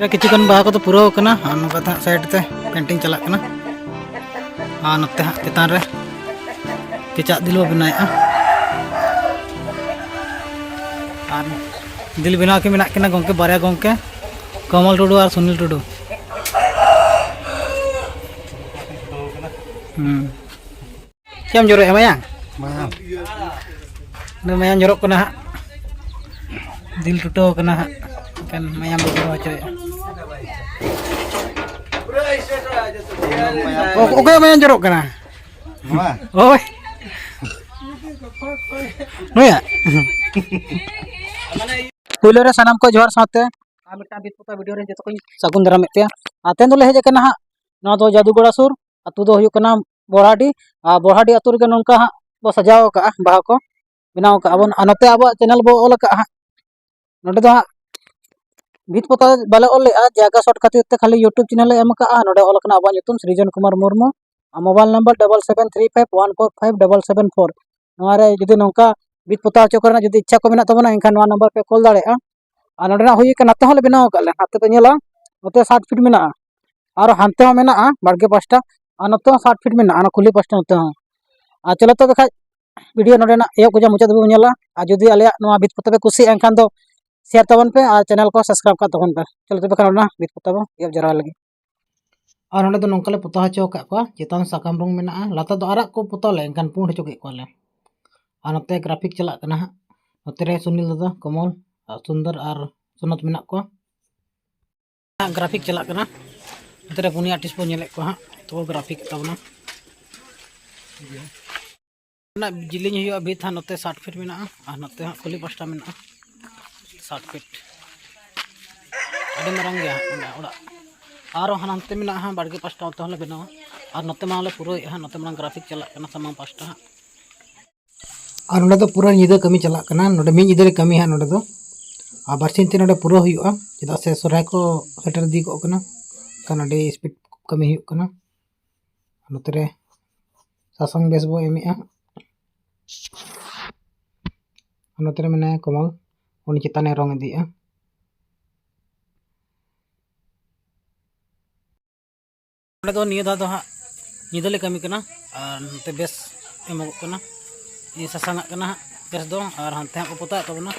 किचुगन बाहा को तो पूरा होकना नोका साइड ते पेंटिंग चला कना नोते हाँ चितान रे केचा दिल बनाया दिल बनाव के मेना किना गंके बारे गंके कमल टुडू और सुनील टुडू क्या जोर माया माया जोर हाँ दिल टूटो हाँ माया ओके माया जोर ओए नुया पुलो रे सानाम को जोहार साथे मिटा बितपुता वीडियो रे जतो को सगुन दराम पे तेन दोले हेज कना ना दो जादूगोड़ा सुर अतु दो हुयु कना बोराडी अतु रे नोंका हा बो सजाव का बाहा को बनाव का बन नते अब चैनल बो ऑल का नोडे दो बितपुता बाले ऑल जागा शॉर्ट खातिर ते खाली यूट्यूब चैनल एम का नोडे ऑल कना अब ᱧᱩᱛᱩᱢ सृजन कुमार मुर्मू मोबाइल नंबर 7735145774 नोरे जदि नोंका बितपुता चो करना जदि इच्छा को मेना तबना एनखान नोआ नंबर पे कॉल दाड़े नोडेना हुई के नाते होले बनाव का ले नाते पे नेला नोते 60 फीट मेना और हानते हो मेना बाड़गे पास्टा नोते 60 फीट मेना खुली पास्टा नोते हो चलो तो देखा वीडियो नोडेना एयो को मुचाद बो नेला जदि आले नोआ बितपुता पे कुसी एनखान दो शेयर तबन पे और चैनल को सब्सक्राइब कर तबन पे चलो तो बेखान बितपुता बो एयो जरा लगे और नोडे दो नोंका ले पुता हचो का को चितान साकाम रंग मेना लाता दो आराग को पुता ले एनखान पुंड हचो के को ले और नोते ग्राफिक चला कना नोते रे सुनील दादा कमल सुंदर और सुनत मेना को ग्राफिक चला कना नोते रे पुनी आर्टिस्ट बो नेले को तो ग्राफिक तबना ना जिलिंग हुआ बीत हाँ नोते 60 फीट मेना और नोते हाँ खुली पास्टा मेना 60 फीट अड़ी मारंग गया ओड़ा और हानते मेना हाँ बाड़गे पास्टा नोते होले बनावा और नोते माले पूरा हाँ नोते मांग ग्राफिक चला कना सामान पास्टा और नोडे तो पूरा निदा कमी चला कना नोडे मी निदा कमी हाँ नोडे दो और बारसिन ते नोडे पूरा हुआ चेदा से सोराय को सेटर दी को कना नोडे स्पीड कमी हुआ कना नोते रे सासंग बेस बो एमिया नोते रे मेना कमल उनी चिताने रंग दिया दो निया दा दो हाँ निदले कमी कना और नोते बेस एमो कना ये सासंग कना बेस दो और हानते हाँ को पोता तबना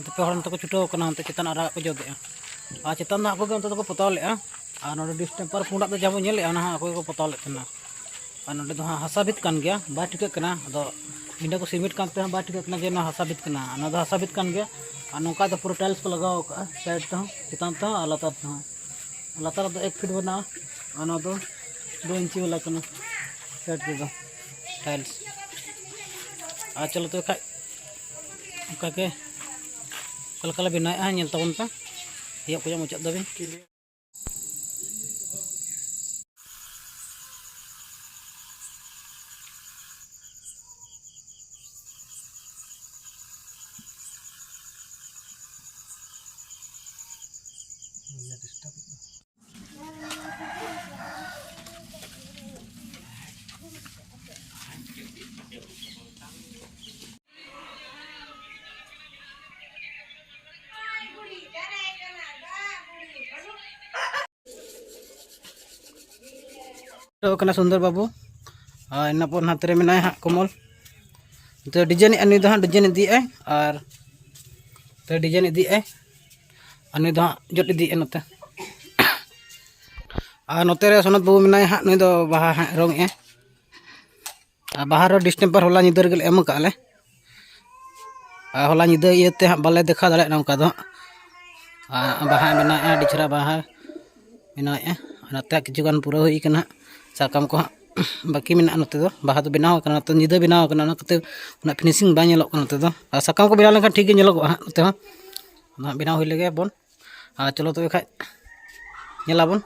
पे हर को छुटो कना हानते चितान आरा को जोदे और चितान दा को अंत को पोता ले और नोडे डिस्टेंपर पुंडा तो जाबो नेले ना को पोता ले तना और नोडे दो हाँ हासा बित कान गया बा ठिक कना अदो इंडा को सीमेंट कांते बा ठिक कना जे ना हासा बित कना ना दो हासा बित कान गया और नौका तो पूरा टाइल्स को लगाओ का साइड तो चितान तो लातार दो 1 फीट बना और ना दो 2 इंची वाला कना साइड पे दो टाइल्स चलो तो खाय ओका के कलकला बनाया नेल तबन पे ये को मुचाद दबिन तो सुंदर बाबू इन पर हाथ में मेना हाँ कमल तो डिजाइन अनी दो डिजाइन इदी और तो डिजाइन इदी अनी दो जट इदी नोते और नोते रे सोनत बाबू मेना हाँ नुई दो बाहा हाँ रंग बाहर डिस्टेंपर होला निदर गल एम काले होला निदा इते हाँ बाले देखा दाड़े नौका दो बाहा मेना डिछरा बाहा मेना नोते किचुगान पूरा हुई कना साकाम को बाकी मेना नोते दो बाहा तो बनाव कना तो निदा बनाव कना नते उना फिनिशिंग बा नेलो कना नोते दो साकाम को बनाव लेखा ठीक गे नेलो नोते हो बनाव हुई लगे बन चलो तो खाय नेलाबन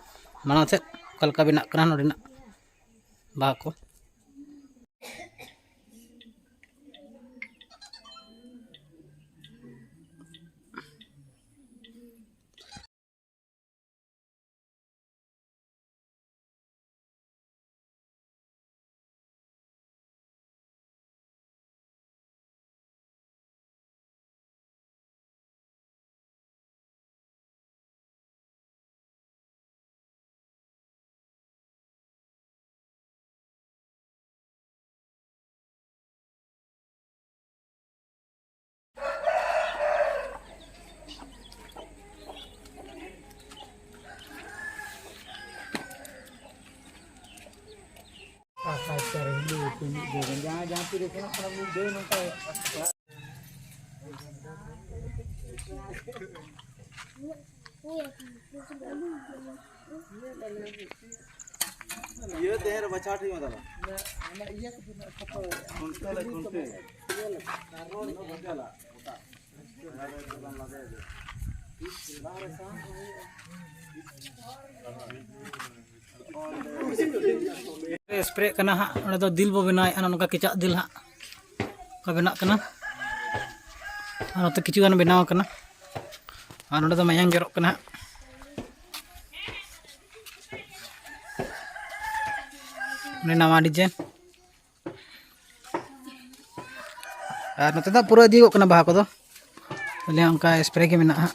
माना से कलका बना कना नोडेना बाहा को Acara ini tunjuk dia. Jangan pilih kena kalau muda nongkai. Iya teh baca di mana lah? Iya kunci lah kunci. Spray kena ha ona do dil bo benai ana noka kecak dil ha ka benak kena ana to kichu kan benaw kena ana do mayang jorok kena ini nama desain nanti tak pura di kok kena baha ko do lihat angka spray ke menak ha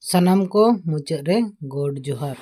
sanam ko mucak re god johar